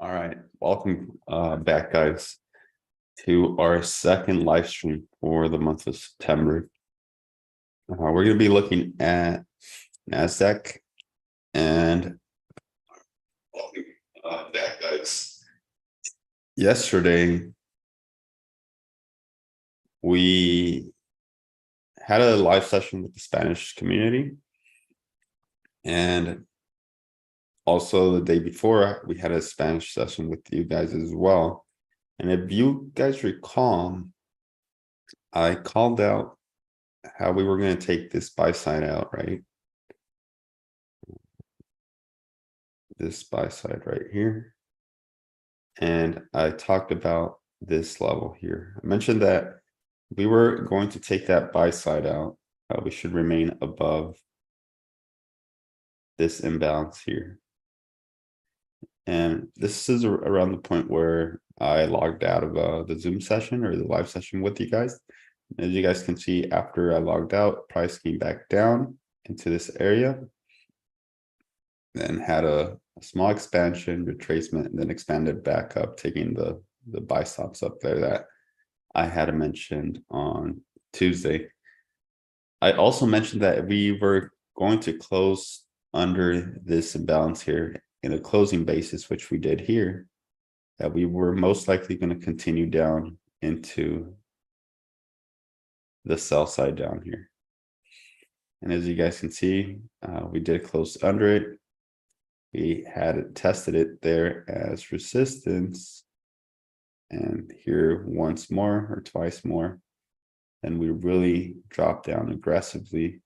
All right, welcome back, guys, to our second live stream for the month of September. We're going to be looking at NASDAQ and welcome back, guys. Yesterday, we had a live session with the Spanish community, and also the day before, we had a Spanish session with you guys as well. And if you guys recall, I called out how we were going to take this buy side out, right? This buy side right here. And I talked about this level here. I mentioned that we were going to take that buy side out. We should remain above this imbalance here. And this is around the point where I logged out of the Zoom session or the live session with you guys. As you guys can see, after I logged out, price came back down into this area. Then had a small expansion, retracement, and then expanded back up, taking the buy stops up there that I had mentioned on Tuesday. I also mentioned that we were going to close under this imbalance here in a closing basis, which we did here, that we were most likely going to continue down into the sell side down here. And as you guys can see, we did close under it. We had tested it there as resistance, and here once more or twice more, and we really dropped down aggressively,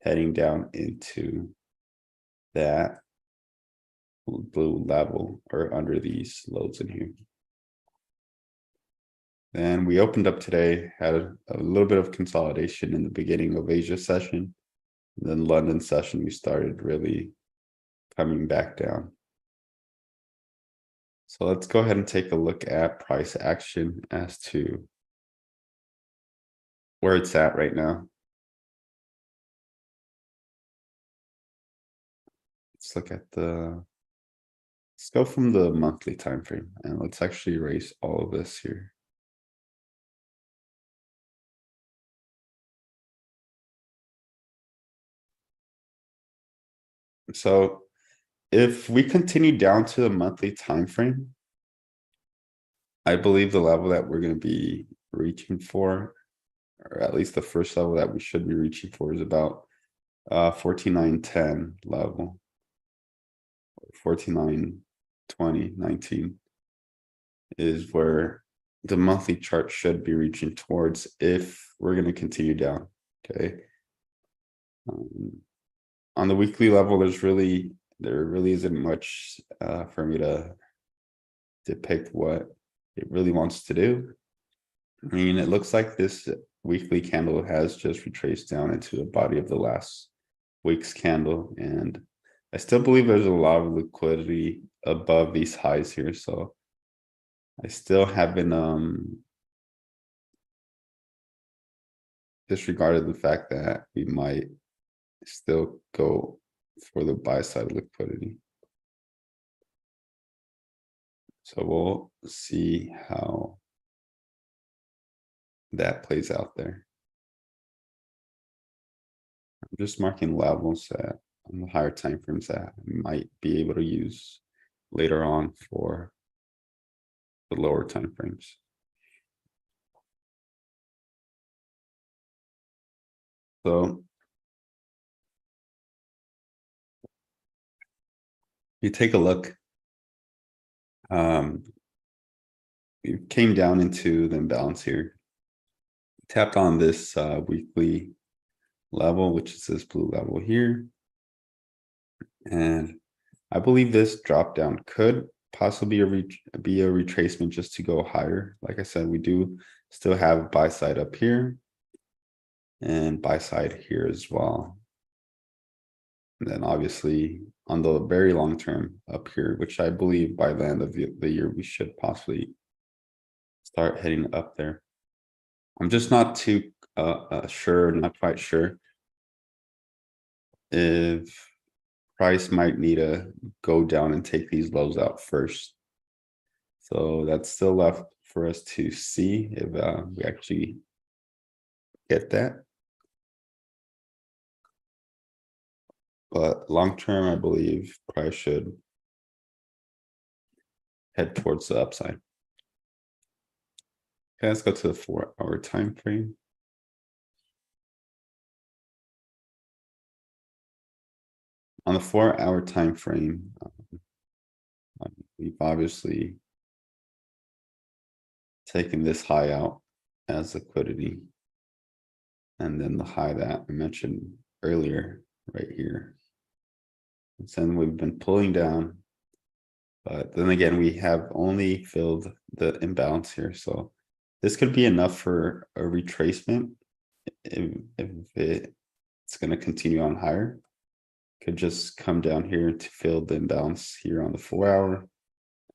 heading down into that blue level or under these lows in here. Then we opened up today, had a little bit of consolidation in the beginning of Asia session. Then London session, we started really coming back down. So let's go ahead and take a look at price action as to where it's at right now. Let's look at let's go from the monthly time frame, and let's actually erase all of this here. So if we continue down to the monthly time frame, I believe the level that we're going to be reaching for, or at least the first level that we should be reaching for, is about 14,910 level, 14,920, 19 is where the monthly chart should be reaching towards if we're going to continue down. Okay. On the weekly level, there really isn't much for me to depict what it really wants to do. I mean, it looks like this weekly candle has just retraced down into the body of the last week's candle, and I still believe there's a lot of liquidity above these highs here, so I still haven't disregarded the fact that we might still go for the buy side liquidity. So we'll see how that plays out there. I'm just marking levels that on the higher time frames that I might be able to use later on for the lower time frames. So you take a look. We came down into the imbalance here, tapped on this weekly level, which is this blue level here, and I believe this drop down could possibly be a retracement just to go higher. Like I said, we do still have buy side up here and buy side here as well. And then obviously on the very long term up here, which I believe by the end of the year, we should possibly start heading up there. I'm just not too not quite sure if price might need to go down and take these lows out first So that's still left for us to see if we actually get that. But long term, I believe price should head towards the upside. Okay, let's go to the 4-hour time frame. On the 4-hour time frame, we've obviously taken this high out as liquidity. And then the high that I mentioned earlier, right here. And then we've been pulling down. But then again, we have only filled the imbalance here. So this could be enough for a retracement if it's going to continue on higher. Could just come down here to fill the imbalance here on the 4-hour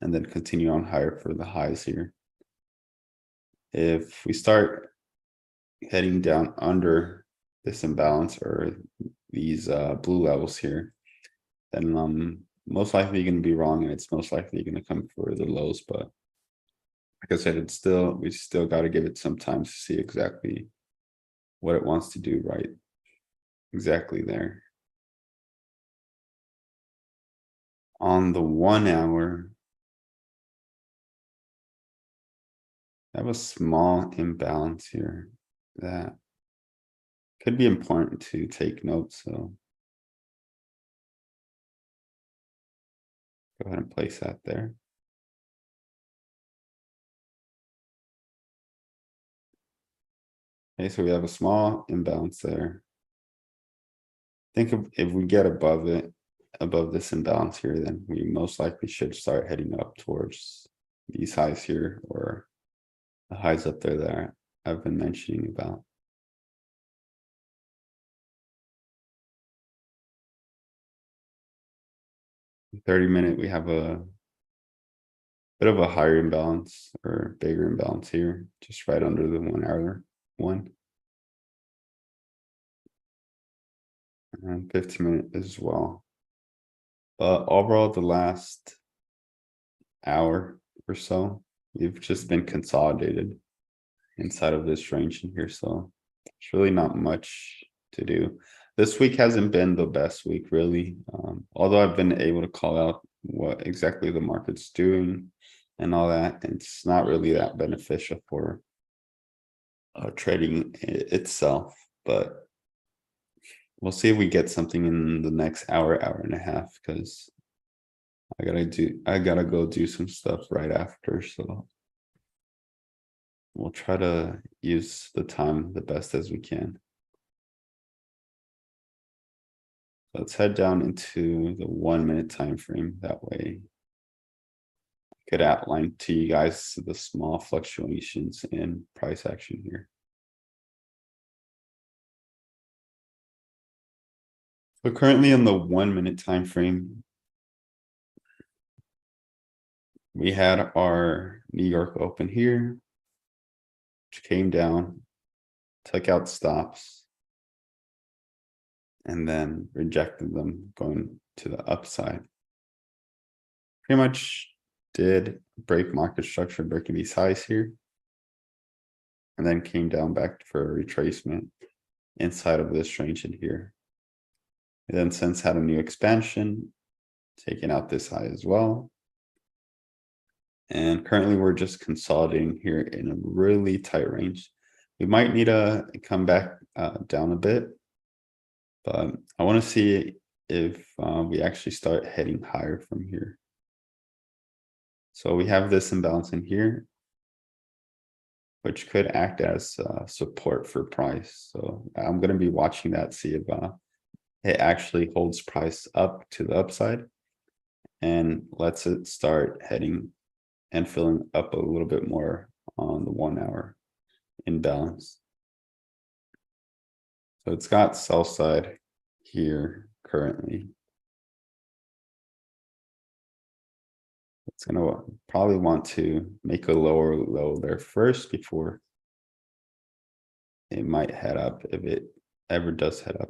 and then continue on higher for the highs here. If we start heading down under this imbalance or these blue levels here, then most likely you're going to be wrong, and it's most likely going to come for the lows. But like I said, we still got to give it some time to see exactly what it wants to do right exactly there. On the 1-hour, I have a small imbalance here that could be important to take note. So go ahead and place that there. Okay, so we have a small imbalance there. Think if we get above this imbalance here, then we most likely should start heading up towards these highs here, or the highs up there that I've been mentioning about. 30-minute, we have a bit of a higher imbalance or bigger imbalance here, just right under the 1-hour one. And 15-minute as well. But overall, the last hour or so, we've just been consolidated inside of this range in here. So it's really not much to do. This week hasn't been the best week, really. Although I've been able to call out what exactly the market's doing and all that, it's not really that beneficial for trading itself. But we'll see if we get something in the next hour and a half, because I gotta go do some stuff right after. So we'll try to use the time the best as we can. Let's head down into the 1-minute time frame. That way I could outline to you guys the small fluctuations in price action here. So currently in the 1-minute time frame, we had our New York open here, which came down, took out stops, and then rejected them going to the upside. Pretty much did break market structure, breaking these highs here, and then came down back for a retracement inside of this range in here. And then since had a new expansion, taking out this high as well. And currently we're just consolidating here in a really tight range. We might need to come back down a bit, but I want to see if we actually start heading higher from here. So we have this imbalance in here, which could act as support for price. So I'm going to be watching that, see if it actually holds price up to the upside and lets it start heading and filling up a little bit more on the 1-hour imbalance. So it's got sell side here currently. It's going to probably want to make a lower low there first before it might head up, if it ever does head up.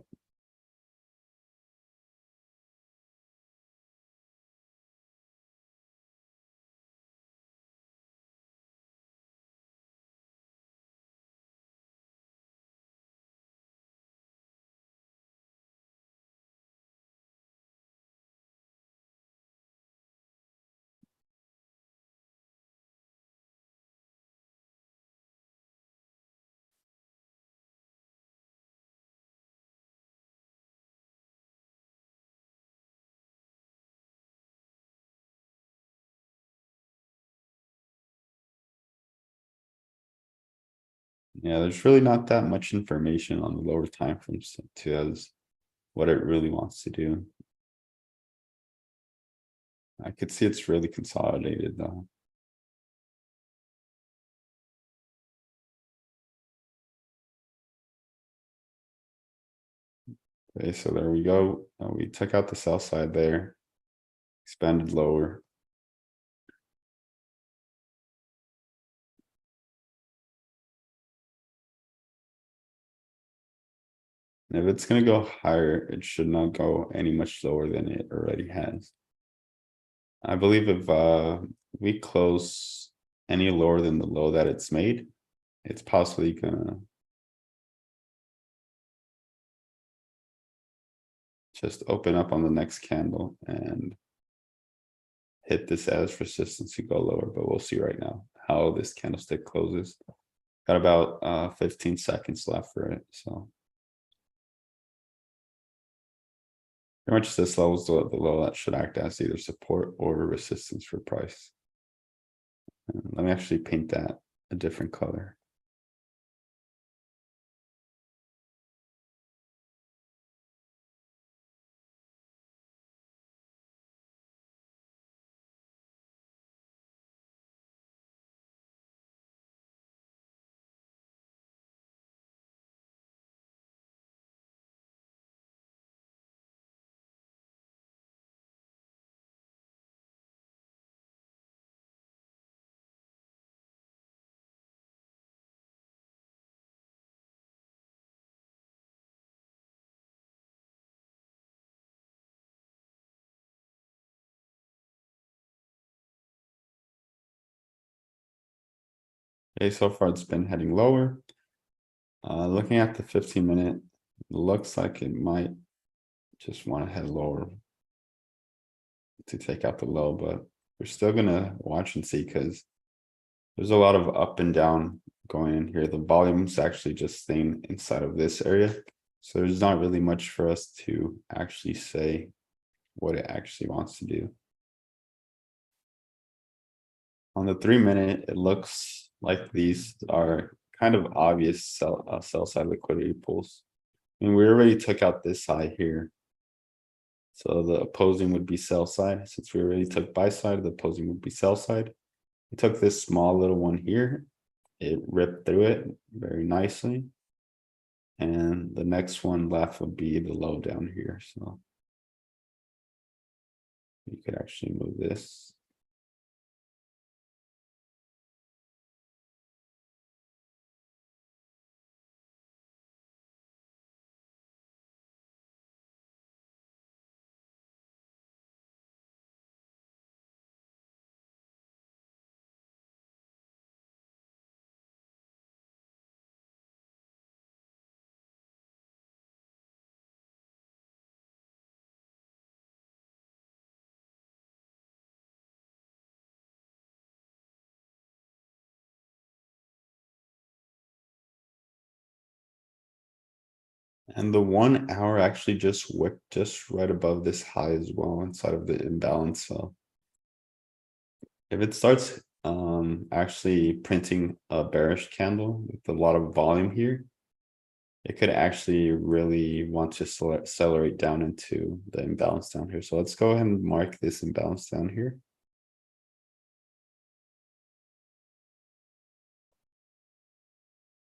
Yeah, there's really not that much information on the lower time frames to as what it really wants to do. I could see it's really consolidated though. Okay, so there we go. We took out the sell side there, expanded lower. And if it's going to go higher, it should not go any much lower than it already has. I believe if we close any lower than the low that it's made, it's possibly gonna just open up on the next candle and hit this as resistance to go lower, but we'll see right now how this candlestick closes. Got about 15 seconds left for it, so pretty much this level is the low that should act as either support or resistance for price. And let me actually paint that a different color. Okay, so far it's been heading lower. Looking at the 15-minute, looks like it might just want to head lower to take out the low, but we're still gonna watch and see because there's a lot of up and down going in here. The volume's actually just staying inside of this area. So there's not really much for us to actually say what it actually wants to do. On the 3-minute, it looks like these are kind of obvious sell side liquidity pools. I mean, we already took out this high here. So the opposing would be sell side. Since we already took buy side, the opposing would be sell side. We took this small little one here. It ripped through it very nicely. And the next one left would be the low down here. So you could actually move this. And the 1 hour actually just whipped just right above this high as well inside of the imbalance. So if it starts actually printing a bearish candle with a lot of volume here, it could actually really want to accelerate down into the imbalance down here. So let's go ahead and mark this imbalance down here.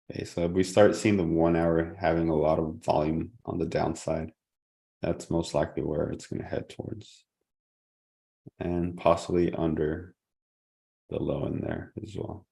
Okay, so if we start seeing the 1 hour having a lot of volume on the downside, that's most likely where it's going to head towards. And possibly under the low in there as well.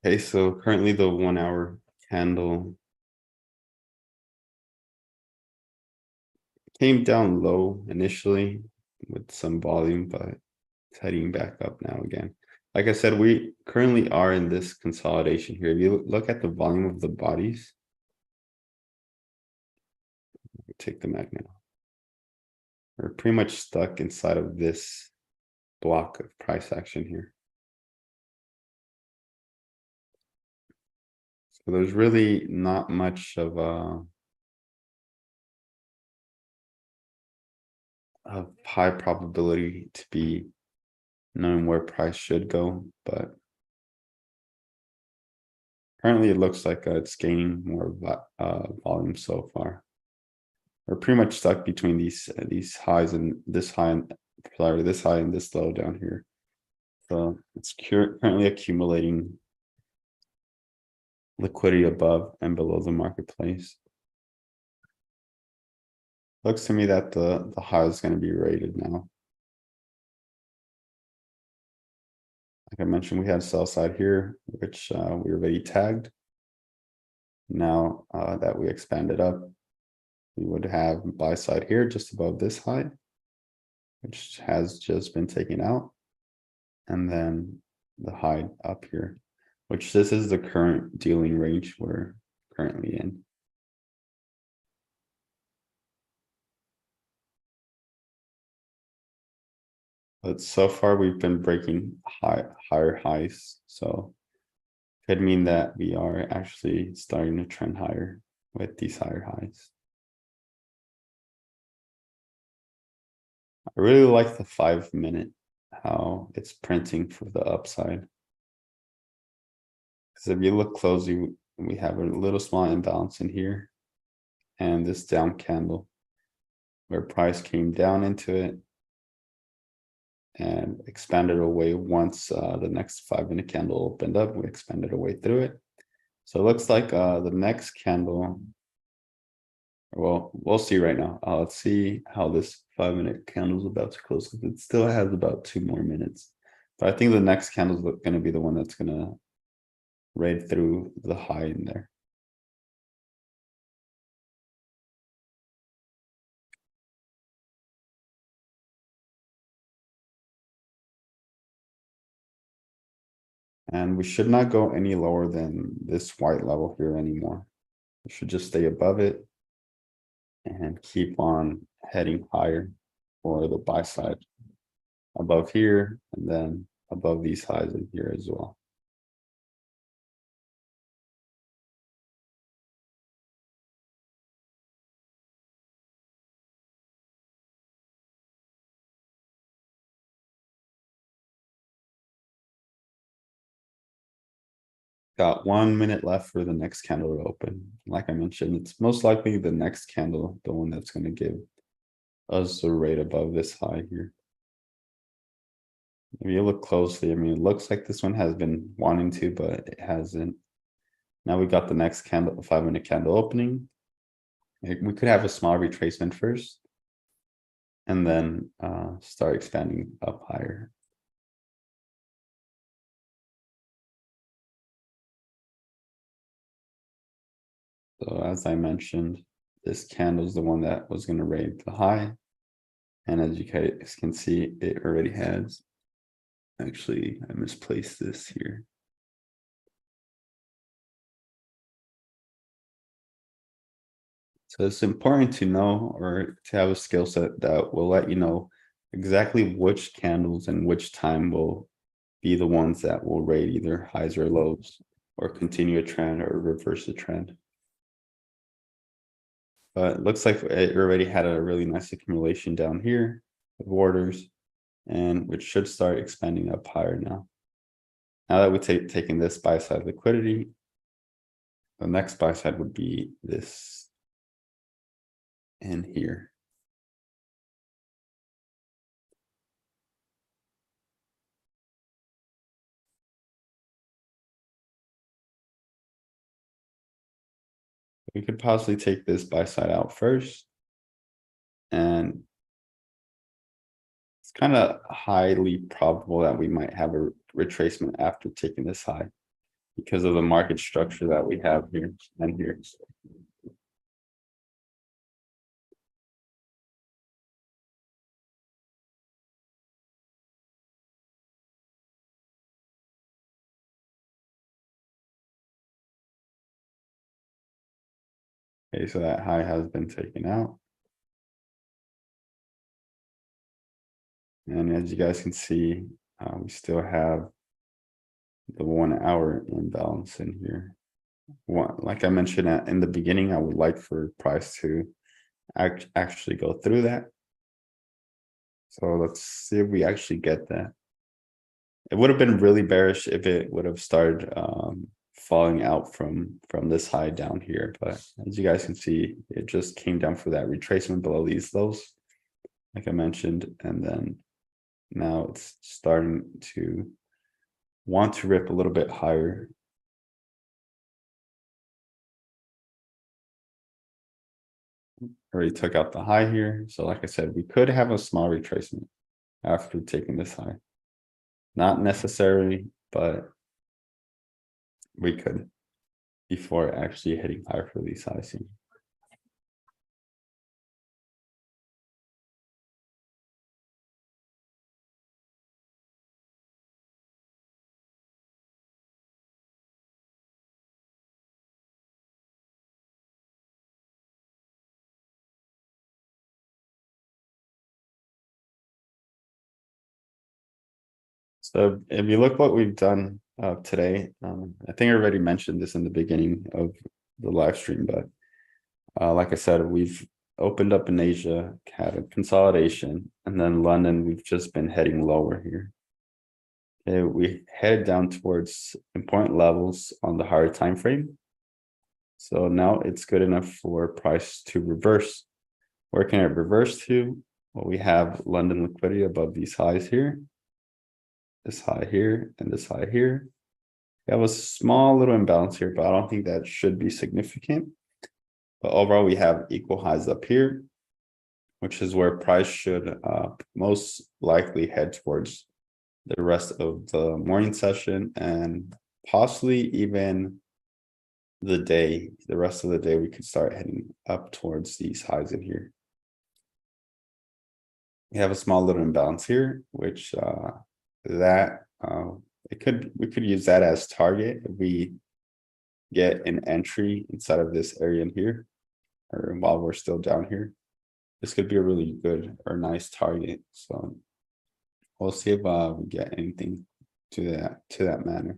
Okay, so currently the 1 hour candle came down low initially with some volume, but it's heading back up now again. Like I said, we currently are in this consolidation here. If you look at the volume of the bodies, take the magnet. We're pretty much stuck inside of this block of price action here. So there's really not much of a high probability to be knowing where price should go, but currently it looks like it's gaining more volume so far. We're pretty much stuck between these highs and this high and sorry, this high and this low down here. So it's currently accumulating liquidity above and below the marketplace. Looks to me that the high is going to be rated now. Like I mentioned, we had sell side here, which we already tagged. Now that we expanded up, we would have buy side here just above this high, which has just been taken out. And then the high up here, which this is the current dealing range we're currently in. But so far we've been breaking higher highs, so could mean that we are actually starting to trend higher with these higher highs. I really like the 5 minute, how it's printing for the upside. Because if you look closely, we have a little small imbalance in here and this down candle where price came down into it and expanded away once the next 5 minute candle opened up. We expanded away through it. So it looks like the next candle, well, we'll see right now. Let's see how this 5 minute candle is about to close because it still has about 2 more minutes. But I think the next candle is going to be the one that's going to raid through the high in there. And we should not go any lower than this white level here anymore. We should just stay above it and keep on heading higher for the buy side above here and then above these highs in here as well. Got 1 minute left for the next candle to open. Like I mentioned, it's most likely the next candle, the one that's going to give us the rate above this high here. If you look closely, I mean, it looks like this one has been wanting to, but it hasn't. Now we got the next candle, 5 minute candle opening. We could have a small retracement first and then start expanding up higher. So as I mentioned, this candle is the one that was going to raid the high. And as you guys can see, it already has. Actually, I misplaced this here. So it's important to know or to have a skill set that will let you know exactly which candles and which time will be the ones that will rate either highs or lows or continue a trend or reverse the trend. But it looks like it already had a really nice accumulation down here of orders, and which should start expanding up higher now. Now that we've taken this buy side liquidity, the next buy side would be this in here. We could possibly take this buy side out first. And it's kind of highly probable that we might have a retracement after taking this high. because of the market structure that we have here and here. Okay, so that high has been taken out. And as you guys can see, we still have the 1 hour imbalance in here. Like I mentioned in the beginning, I would like for price to actually go through that. So let's see if we actually get that. It would have been really bearish if it would have started falling out from this high down here, but as you guys can see, it just came down for that retracement below these lows, like I mentioned, and then now it's starting to want to rip a little bit higher. Already took out the high here, so like I said, we could have a small retracement after taking this high. Not necessarily, but we could before actually hitting higher for these highs here. So if you look what we've done today, I think I already mentioned this in the beginning of the live stream, but like I said, we've opened up in Asia, had a consolidation, and then London, we've just been heading lower here. Okay, we head down towards important levels on the higher time frame. So now it's good enough for price to reverse. Where can it reverse to? Well, we have London liquidity above these highs here, this high here, and this high here. That was a small little imbalance here, but I don't think that should be significant. But overall, we have equal highs up here, which is where price should most likely head towards the rest of the morning session and possibly even the rest of the day, we could start heading up towards these highs in here. We have a small little imbalance here, which we could use that as target if we get an entry inside of this area in here, or while we're still down here. This could be a really good or nice target. So we'll see if we get anything to that manner.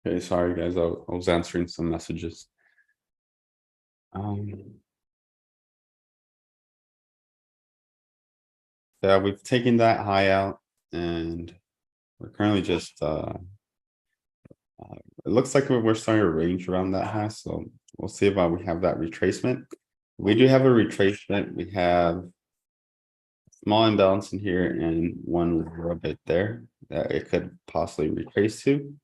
Okay, sorry guys, I was answering some messages. Yeah, we've taken that high out and we're currently just it looks like we're starting to range around that high, so we'll see if we have that retracement. We do have a retracement. We have small imbalance in here and one little bit there that it could possibly retrace to.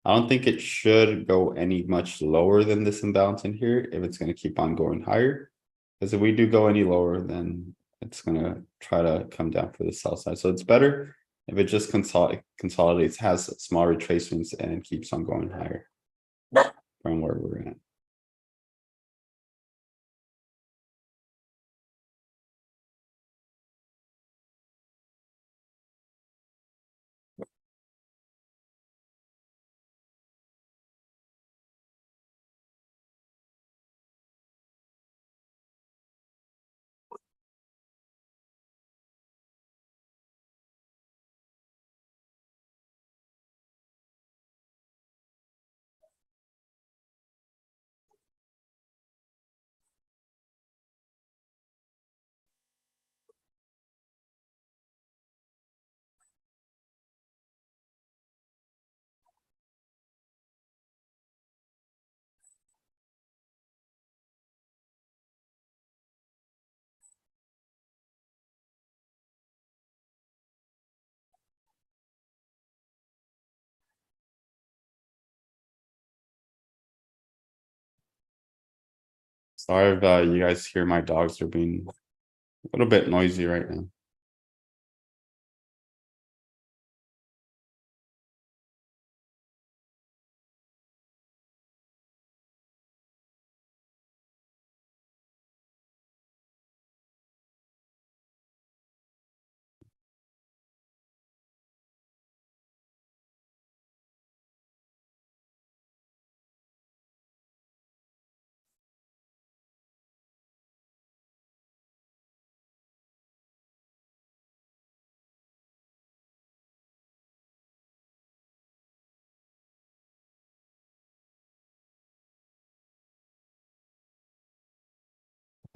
I don't think it should go any much lower than this imbalance in here if it's going to keep on going higher. Because if we do go any lower, then it's going to try to come down for the sell side. So it's better if it just consolidates, has small retracements and keeps on going higher from where we're at. Sorry if you guys hear my dogs are being a little bit noisy right now.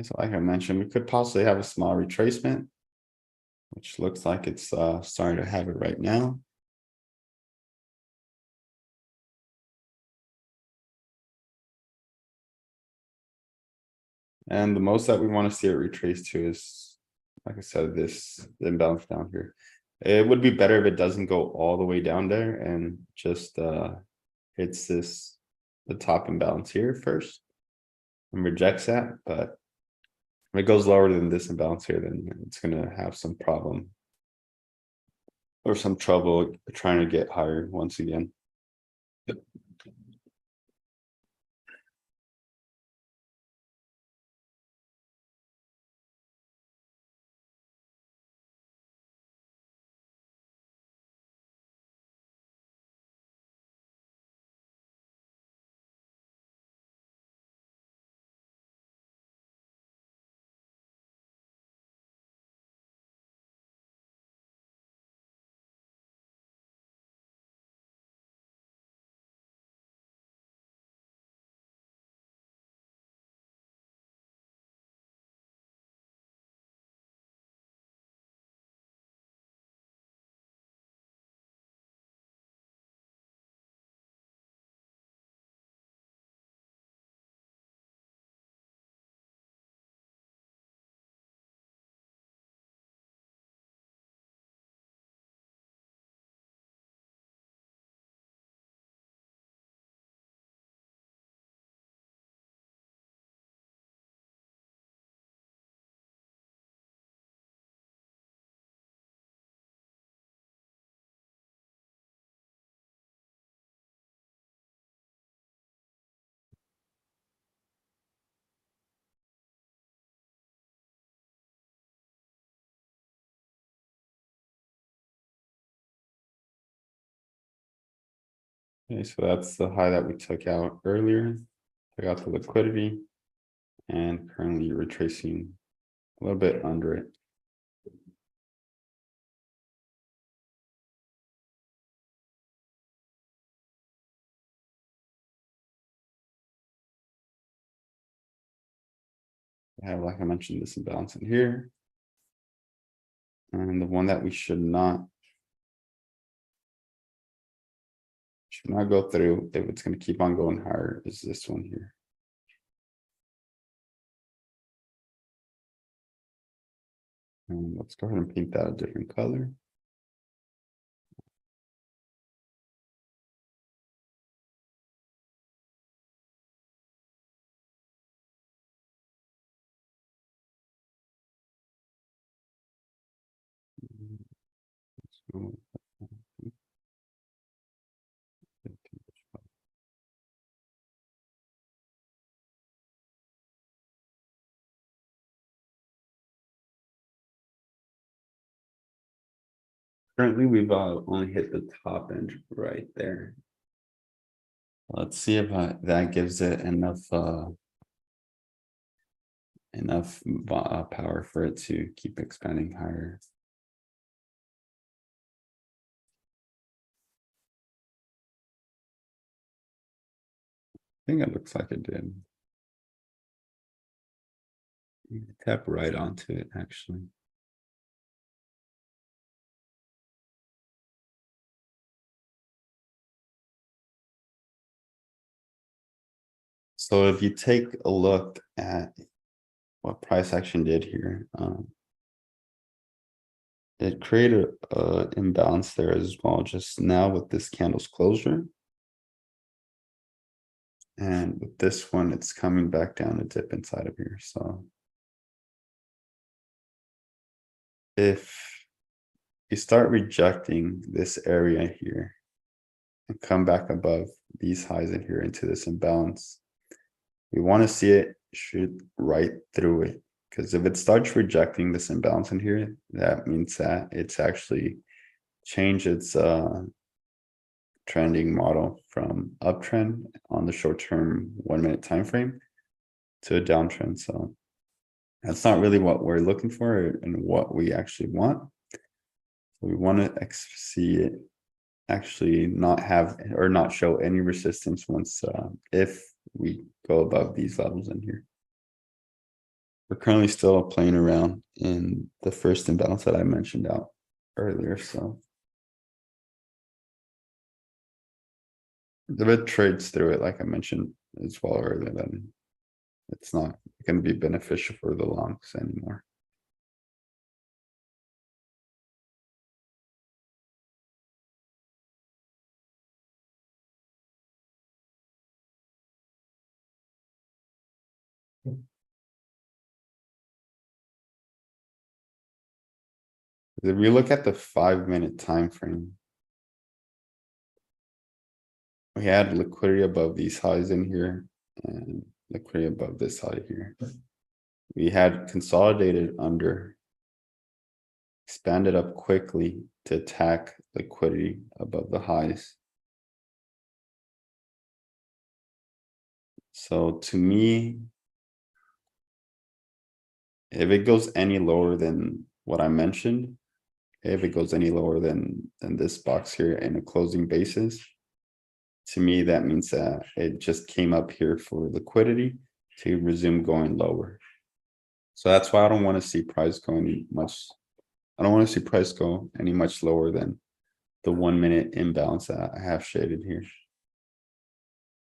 So like I mentioned, we could possibly have a small retracement, which looks like it's starting to have it right now. And the most that we want to see it retrace to is, like I said, this imbalance down here. It would be better if it doesn't go all the way down there and just hits the top imbalance here first and rejects that. But if it goes lower than this imbalance here, then it's gonna have some problem or some trouble trying to get higher once again. Okay, so that's the high that we took out earlier. I got the liquidity and currently retracing a little bit under it. I have, like I mentioned, this imbalance in here. And the one that we should not go through if it's going to keep on going higher is this one here. And let's go ahead and paint that a different color. Let's go with that one. Currently, we've only hit the top end right there. Let's see if that gives it enough power for it to keep expanding higher. I think it looks like it did. Tap right onto it, actually. So if you take a look at what price action did here, it created an imbalance there as well, just now with this candle's closure. And with this one, it's coming back down to dip inside of here. So if you start rejecting this area here and come back above these highs in here into this imbalance, we want to see it shoot right through it. Because if it starts rejecting this imbalance in here, that means that it's actually changed its trending model from uptrend on the short-term 1 minute time frame to a downtrend. So that's not really what we're looking for and what we actually want. So we want to see it actually not have or not show any resistance once if we go above these levels in here. We're currently still playing around in the first imbalance that I mentioned out earlier. So if it trades through it, like I mentioned as well earlier, then it's not going to be beneficial for the longs anymore. If we look at the 5 minute time frame, we had liquidity above these highs in here and liquidity above this high here. We had consolidated under, expanded up quickly to attack liquidity above the highs. So to me, if it goes any lower than what I mentioned, if it goes any lower than this box here in a closing basis, to me, that means that it just came up here for liquidity to resume going lower. So that's why I don't want to see price going much. I don't want to see price go any much lower than the 1 minute imbalance that I have shaded here.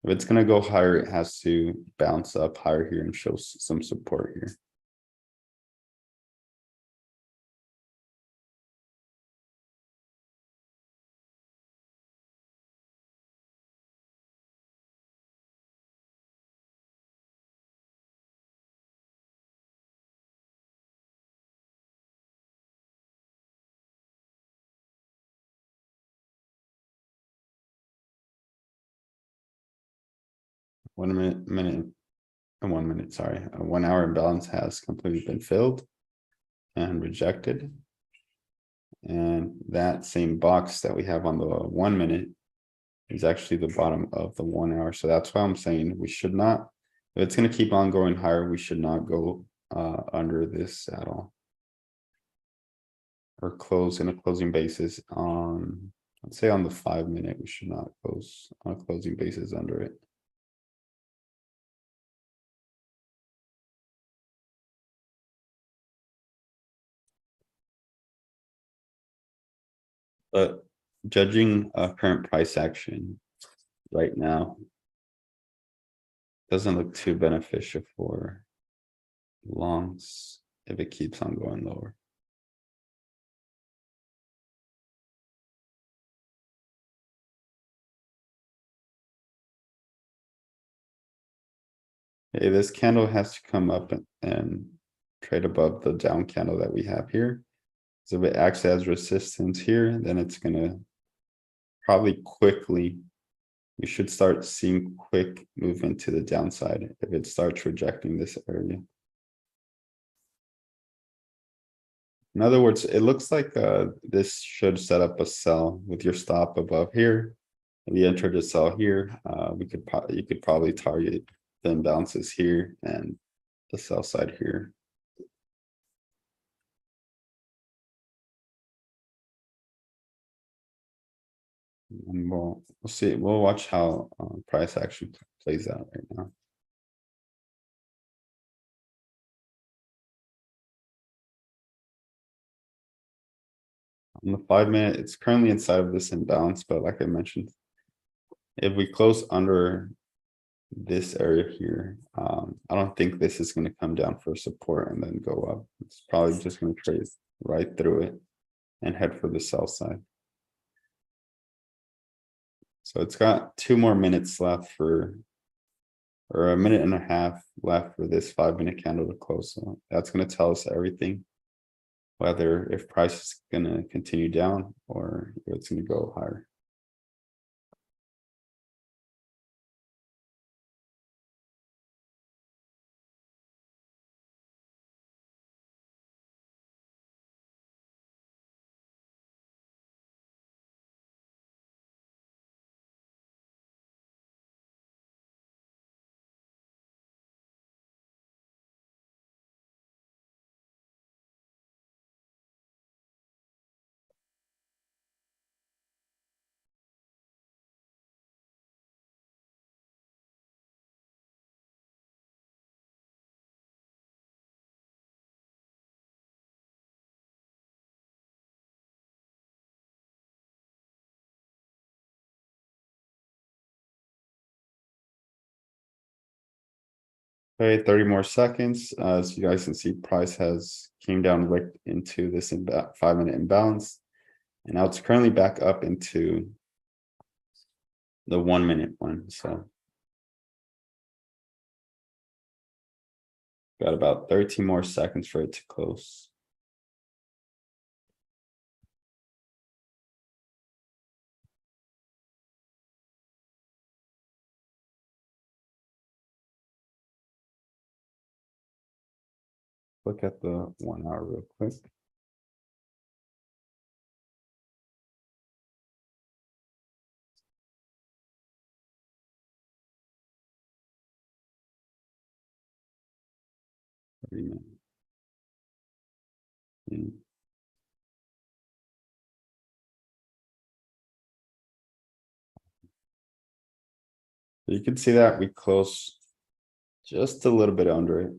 If it's going to go higher, it has to bounce up higher here and show some support here. One minute, sorry. A 1 hour imbalance has completely been filled and rejected. And that same box that we have on the 1 minute is actually the bottom of the 1 hour. So that's why I'm saying we should not, if it's going to keep on going higher, we should not go under this at all. Or close in a closing basis on, let's say on the 5 minute, we should not close on a closing basis under it. But judging current price action right now doesn't look too beneficial for longs if it keeps on going lower. Okay, this candle has to come up and trade above the down candle that we have here. So if it acts as resistance here, then it's gonna probably quickly, we should start seeing quick movement to the downside if it starts rejecting this area. In other words, it looks like this should set up a sell with your stop above here. If you enter to sell here, you could probably target the imbalances here and the sell side here. And we'll see. We'll watch how price action plays out right now. On the 5 minute, it's currently inside of this imbalance, but like I mentioned, if we close under this area here, I don't think this is going to come down for support and then go up. It's probably just going to trade right through it and head for the sell side. So it's got 2 more minutes left for, or a minute and a half left for this 5 minute candle to close. So that's going to tell us everything, whether if price is going to continue down or if it's going to go higher. Okay, 30 more seconds. As you guys can see, price has came down right into this 5 minute imbalance. And now it's currently back up into the 1 minute one. So got about 13 more seconds for it to close. Look at the 1 hour real quick. You can see that we close just a little bit under it.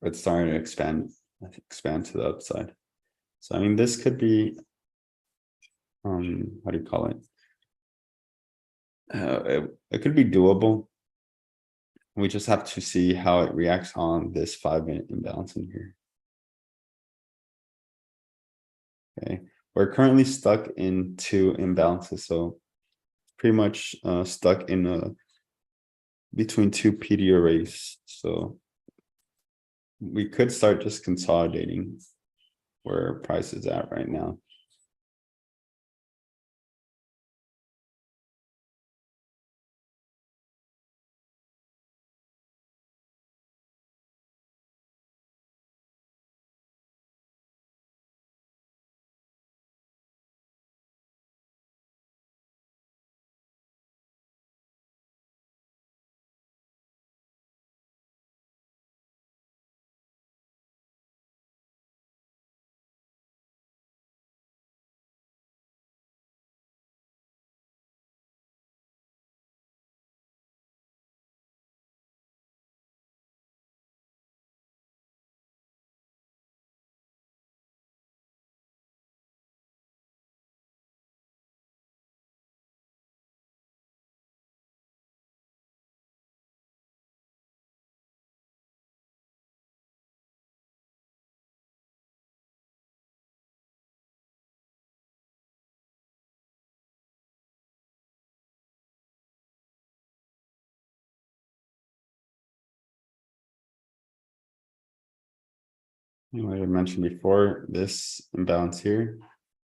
It's starting to expand to the upside. So I mean, this could be, how do you call it? It could be doable. We just have to see how it reacts on this 5 minute imbalance in here. Okay, we're currently stuck in 2 imbalances, so pretty much stuck in between 2 PD arrays. So we could start just consolidating where price is at right now. Like I mentioned before, this imbalance here,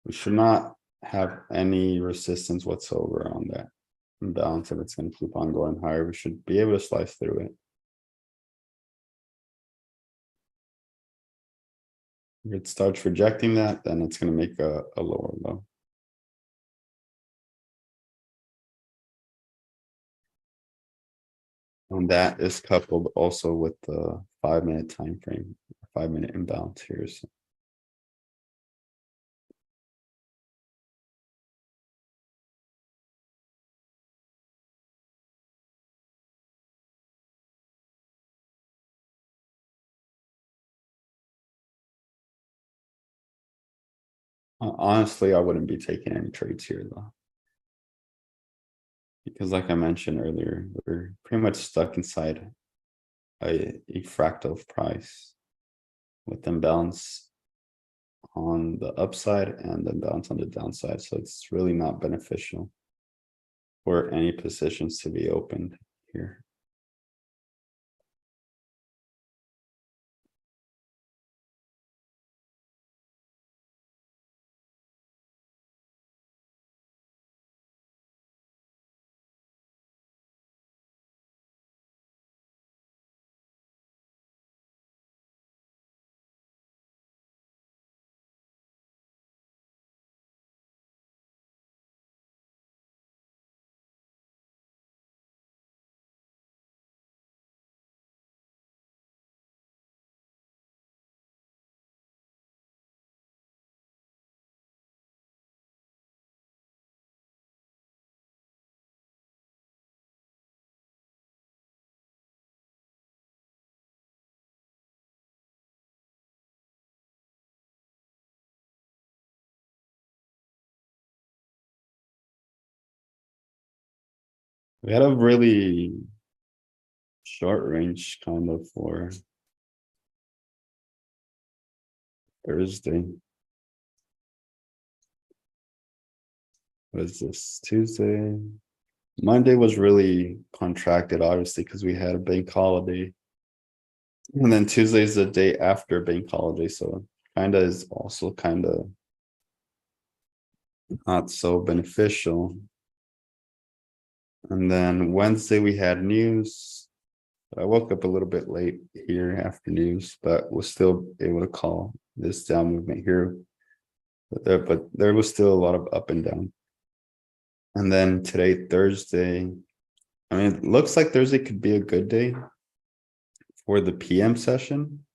we should not have any resistance whatsoever on that imbalance. If it's going to keep on going higher, we should be able to slice through it. If it starts rejecting that, then it's going to make a lower low. And that is coupled also with the 5-minute time frame, 5-minute imbalance here. So honestly, I wouldn't be taking any trades here though. Because like I mentioned earlier, we're pretty much stuck inside a fractal price with imbalance on the upside and imbalance on the downside. So it's really not beneficial for any positions to be opened here. We had a really short range kind of for Thursday. What is this? Tuesday? Monday was really contracted, obviously, because we had a bank holiday. And then Tuesday is the day after bank holiday. So kind of is also kind of not so beneficial. And then Wednesday we had news. I woke up a little bit late here after news, but was still able to call this down movement here. But there was still a lot of up and down. And then today, Thursday, I mean, it looks like Thursday could be a good day for the PM session.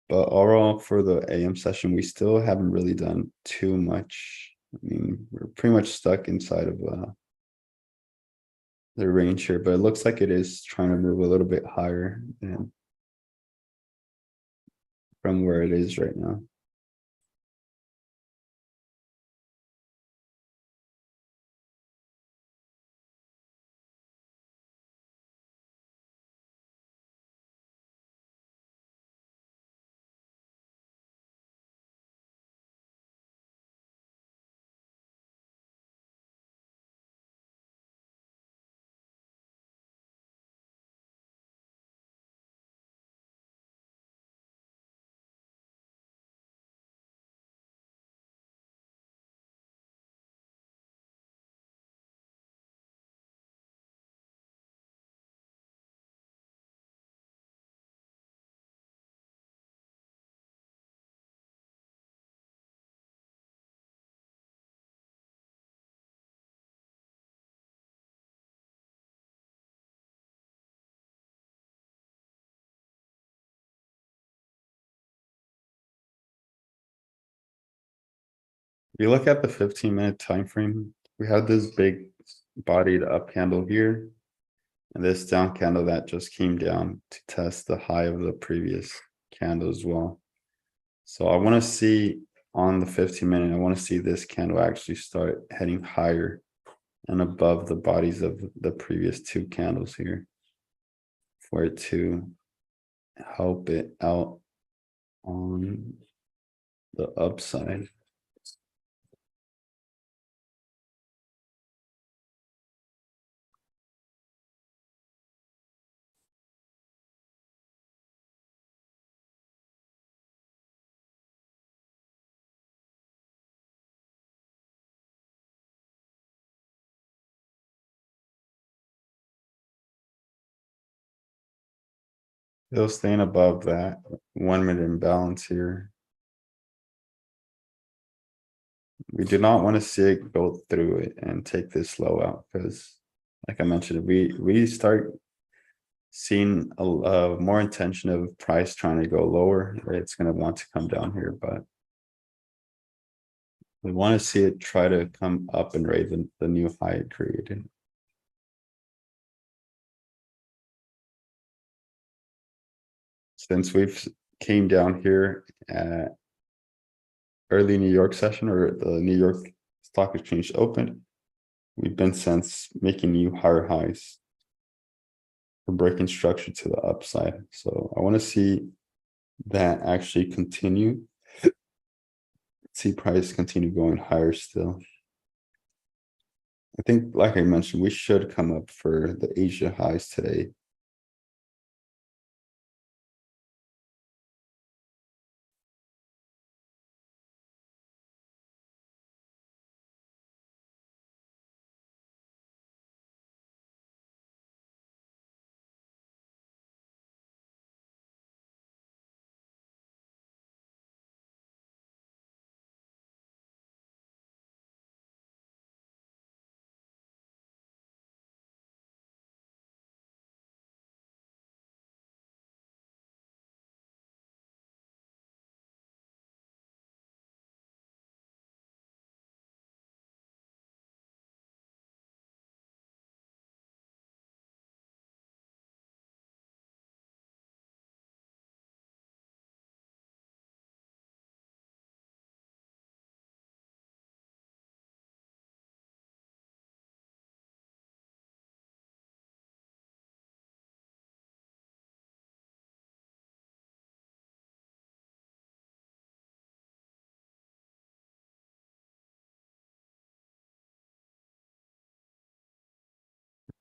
But overall, for the AM session, we still haven't really done too much. I mean, we're pretty much stuck inside of the range here, but it looks like it is trying to move a little bit higher than from where it is right now. If you look at the 15-minute time frame, we had this big bodied up candle here, and this down candle that just came down to test the high of the previous candle as well. So I want to see on the 15-minute, I want to see this candle actually start heading higher and above the bodies of the previous two candles here for it to help it out on the upside. Still staying above that 1 minute imbalance here. We do not want to see it go through it and take this low out because, like I mentioned, if we start seeing a more intention of price trying to go lower, it's going to want to come down here, but we want to see it try to come up and raise the new high it created. Since we've came down here at early New York session or the New York Stock Exchange opened, we've been since making new higher highs. We're breaking structure to the upside. So I want to see that actually continue. See price continue going higher still. I think, like I mentioned, we should come up for the Asia highs today.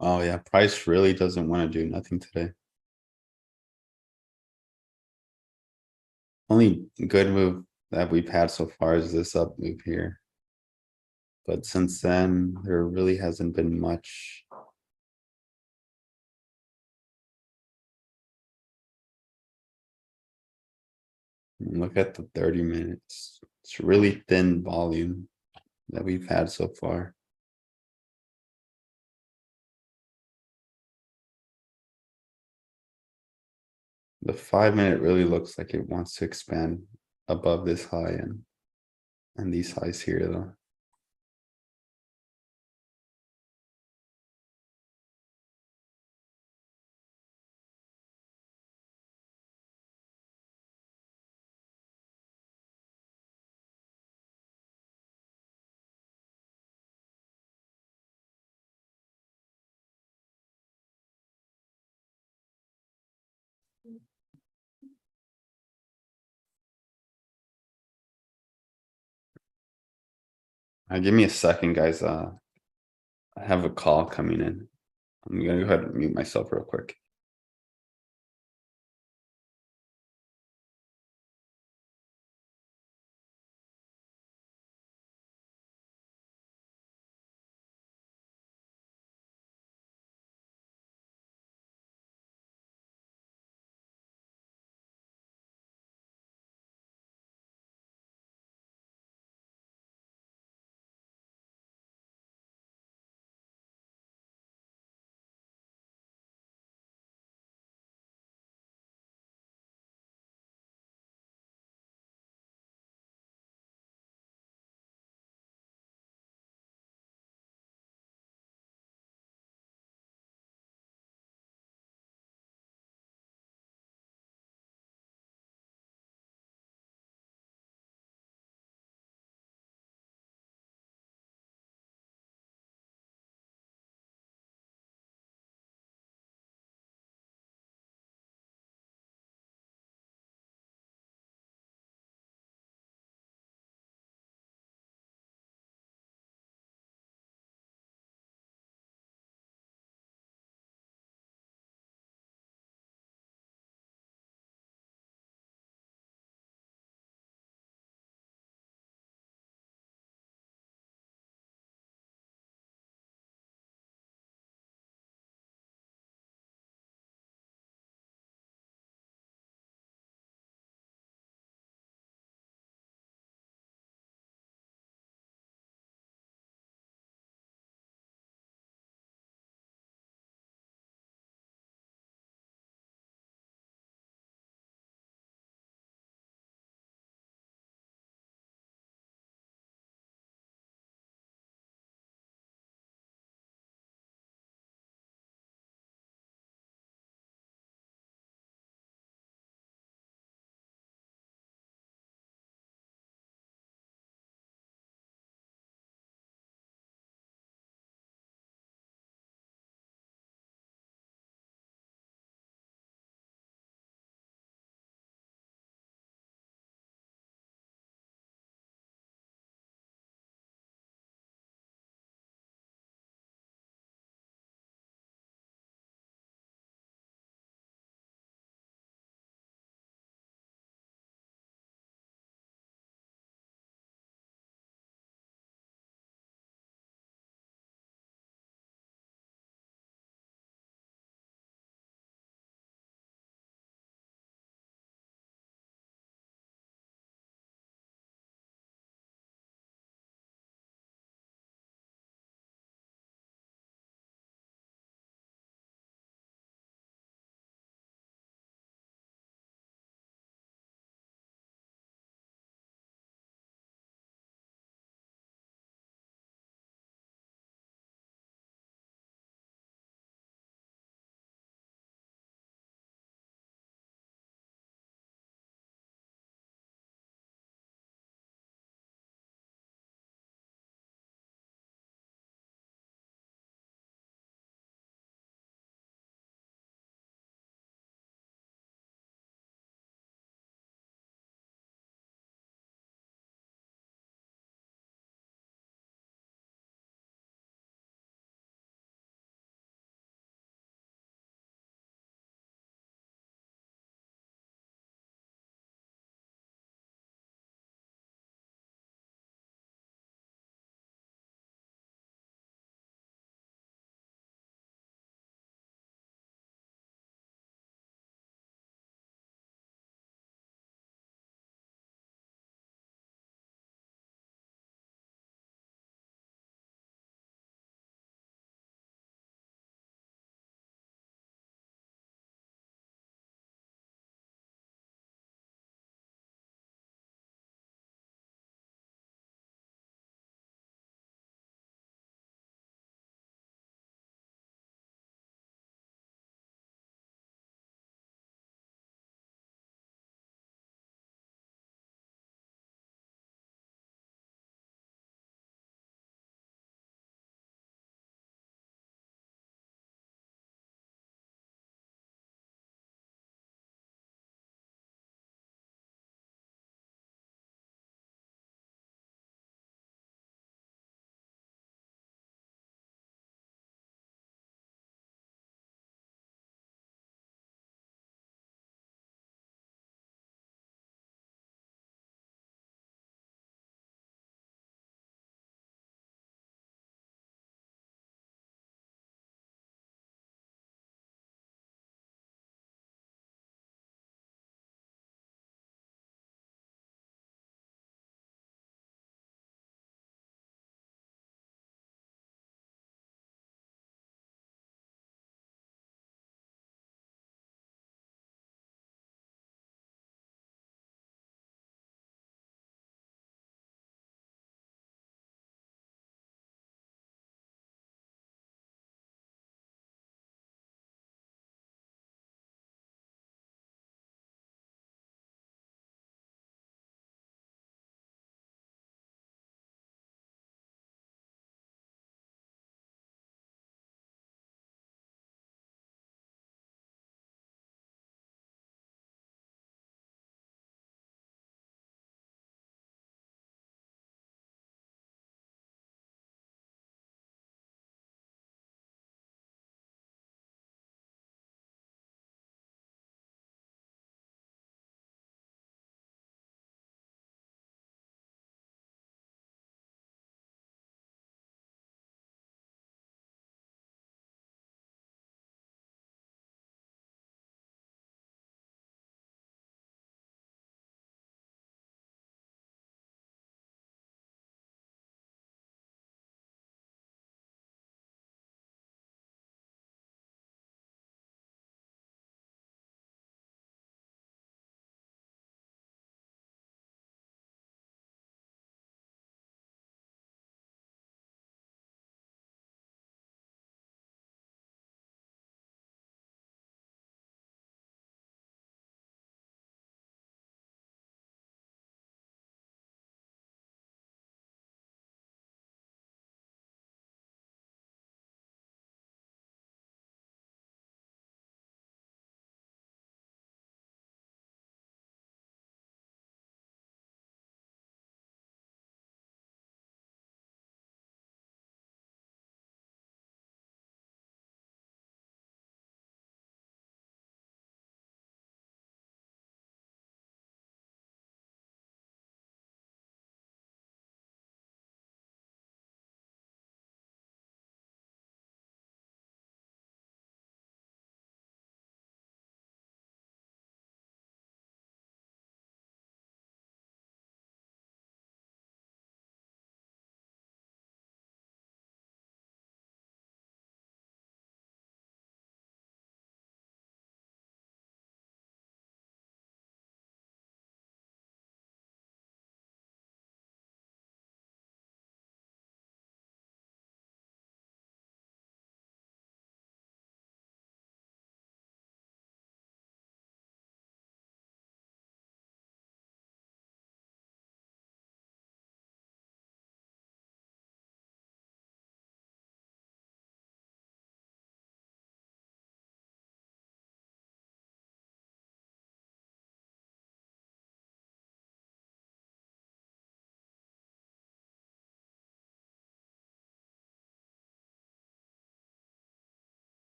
Oh yeah, price really doesn't want to do nothing today. Only good move that we've had so far is this up move here. But since then, there really hasn't been much. Look at the 30 minutes. It's really thin volume that we've had so far. The 5 minute really looks like it wants to expand above this high and these highs here though. Give me a second, guys. I have a call coming in. I'm gonna go ahead and mute myself real quick.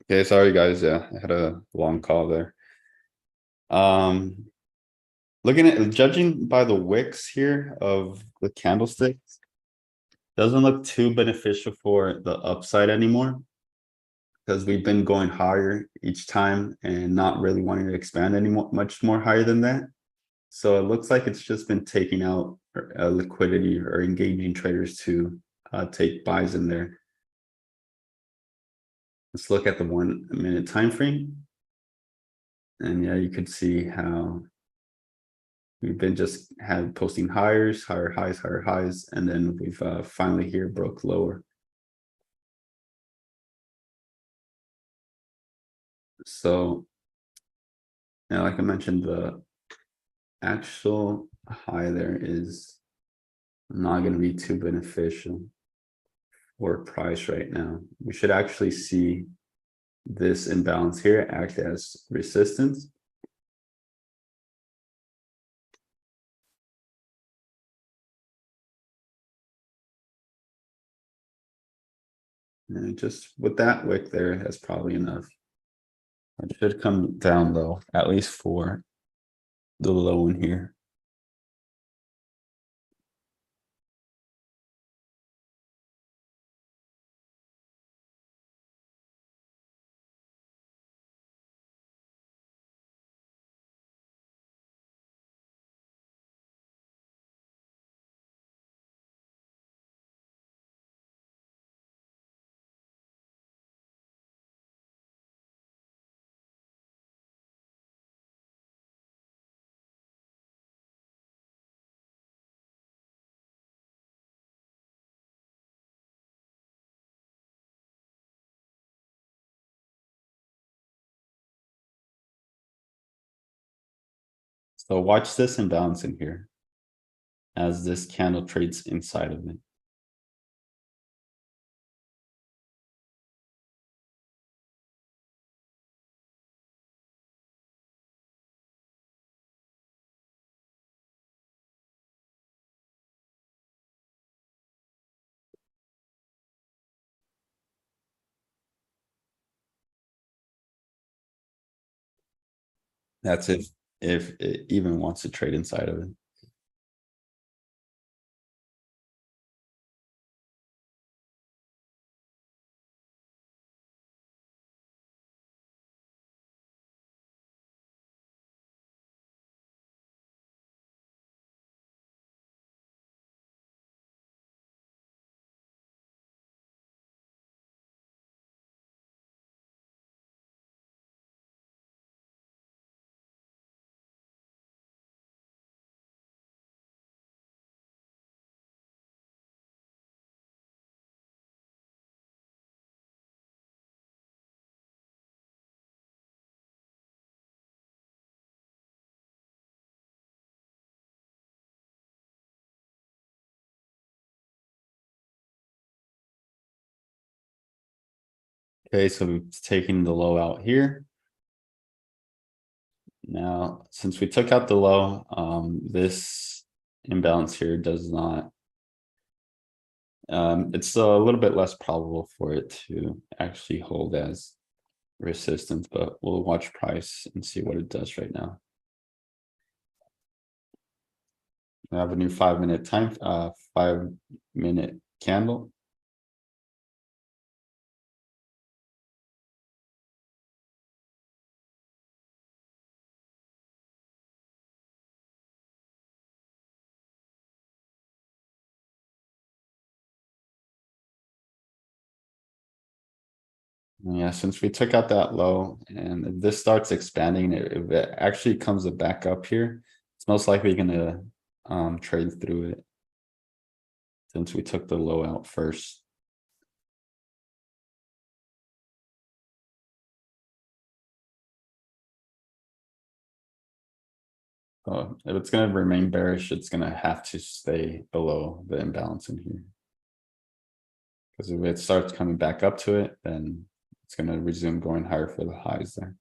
Okay, sorry guys. Yeah, I had a long call there. Um, Looking at judging by the wicks here of the candlesticks, doesn't look too beneficial for the upside anymore because we've been going higher each time and not really wanting to expand anymore, much more higher than that. So it looks like it's just been taking out liquidity or engaging traders to take buys in there. Let's look at the 1 minute time frame. And yeah, you could see how we've been just had posting higher highs, and then we've finally here broke lower. So now, like I mentioned, the actual high there is not going to be too beneficial for price right now. We should actually see this imbalance here act as resistance. And just with that wick there, that's probably enough. It should come down though, at least for the low in here. So watch this imbalance in here as this candle trades inside of it. That's if it even wants to trade inside of it. Okay, so we've taken the low out here. Now, since we took out the low, this imbalance here does not, it's a little bit less probable for it to actually hold as resistance, but we'll watch price and see what it does right now. I have a new 5 minute time, 5 minute candle. Yeah, since we took out that low and if this starts expanding, if it actually comes back up here, it's most likely gonna trade through it since we took the low out first. If it's gonna remain bearish, it's gonna have to stay below the imbalance in here. Because if it starts coming back up to it, then it's gonna resume going higher for the highs there.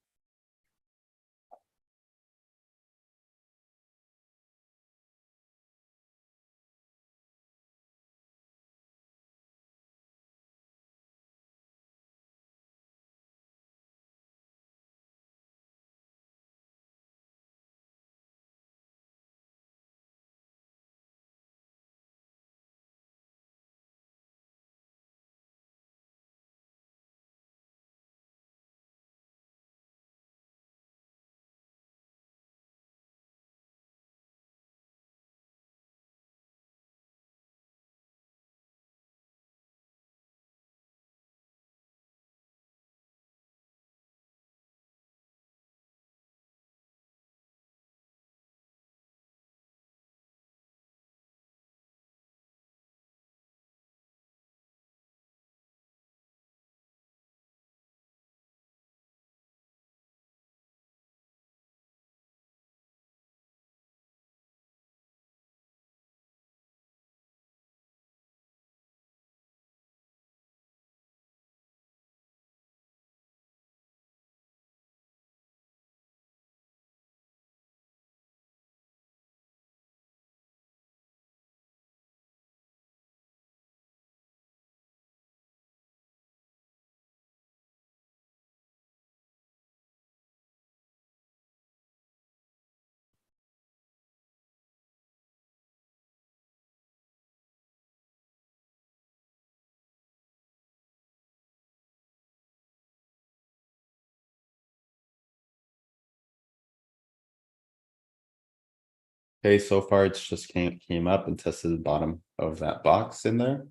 Okay, so far it's just came up and tested the bottom of that box in there.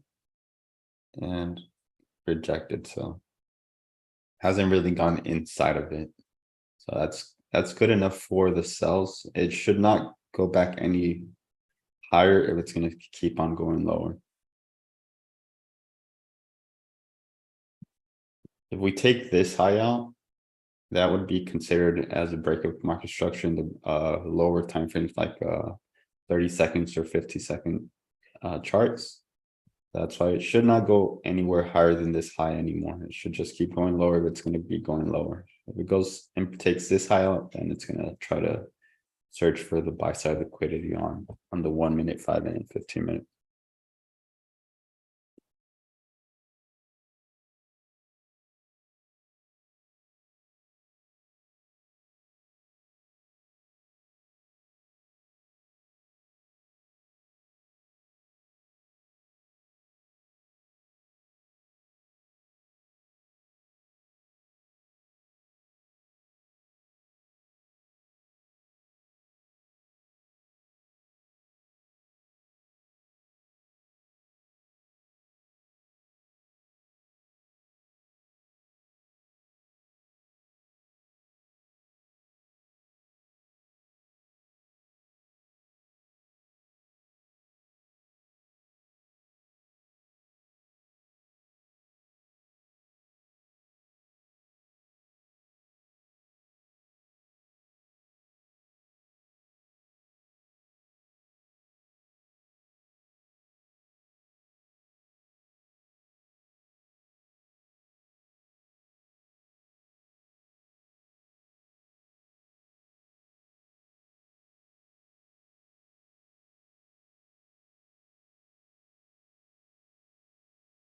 And rejected, so. Hasn't really gone inside of it. So that's good enough for the sells. It should not go back any higher if it's gonna keep on going lower. If we take this high out, that would be considered as a break of market structure in the lower time frames, like 30 seconds or 50-second charts. That's why it should not go anywhere higher than this high anymore. It should just keep going lower if it's going to be going lower. If it goes and takes this high out, then it's going to try to search for the buy side liquidity on the 1 minute, 5 minute, 15 minute.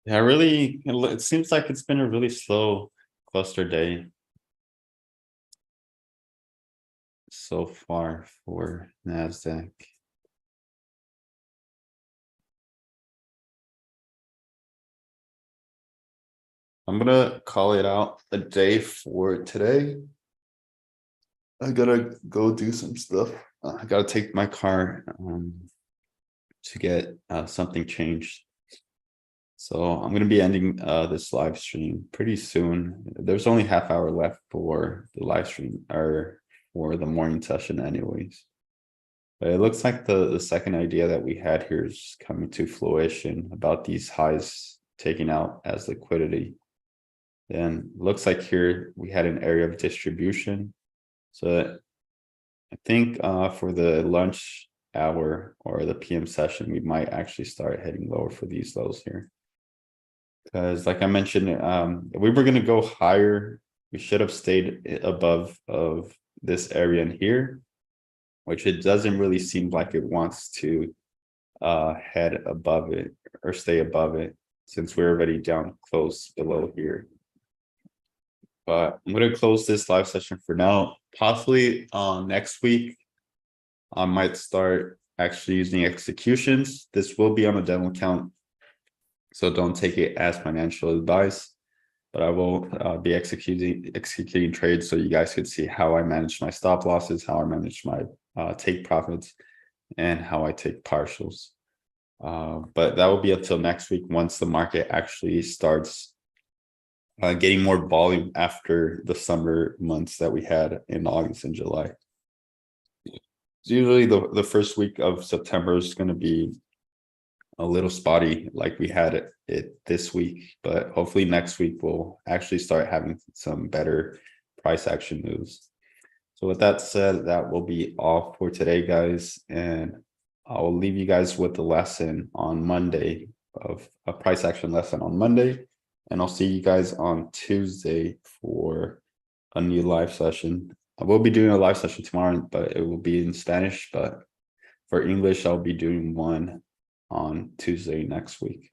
Yeah, really, it seems like it's been a really slow cluster day so far for NASDAQ. I'm gonna call it out a day for today. I gotta go do some stuff. I gotta take my car to get something changed. So I'm gonna be ending this live stream pretty soon. There's only half-hour left for the live stream or for the morning session anyways. But it looks like the second idea that we had here is coming to fruition about these highs taken out as liquidity. And looks like here we had an area of distribution. So I think for the lunch hour or the PM session, we might actually start heading lower for these lows here. Because like I mentioned, if we were going to go higher, we should have stayed above of this area in here, which it doesn't really seem like it wants to head above it or stay above it since we're already down close below here. But I'm going to close this live session for now. Possibly next week, I might start actually using executions. This will be on a demo account, so don't take it as financial advice. But I will be executing trades so you guys could see how I manage my stop losses, how I manage my take profits, and how I take partials. But that will be until next week once the market actually starts getting more volume after the summer months that we had in August and July. So usually the first week of September is going to be a little spotty like we had it this week, but hopefully next week we'll actually start having some better price action moves. So with that said, that will be all for today, guys, and I'll leave you guys with the lesson on Monday, of a price action lesson on Monday, and I'll see you guys on Tuesday for a new live session. I will be doing a live session tomorrow, but it will be in Spanish, but for English, I'll be doing one on Tuesday next week.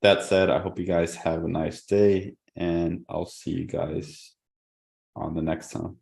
That said, I hope you guys have a nice day, and I'll see you guys on the next time.